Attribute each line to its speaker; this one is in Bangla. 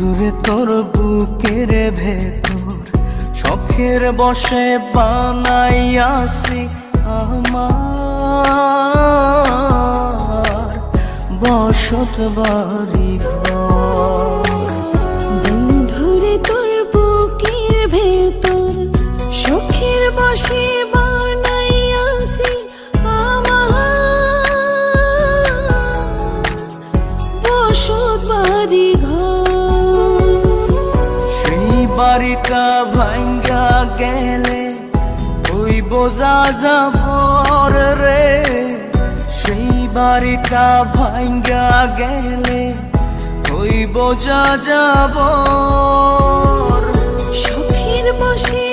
Speaker 1: বন্ধুরে তোর বুকের ভেতর শখের বসে বানাইয়াছি আমার বসত বাড়ি ঘর।
Speaker 2: বন্ধুরে তোর বুকের ভেতর শখের বসে বানাইয়াছি আমার বসত বাড়ি ঘর।
Speaker 1: সেই বাড়িটা ভাঙ্গা গেলে ওই বোঝা যাবর রে, সেই বাড়িটা ভাঙ্গা গেলে ওই বোঝা যাবর।
Speaker 2: শখের বসে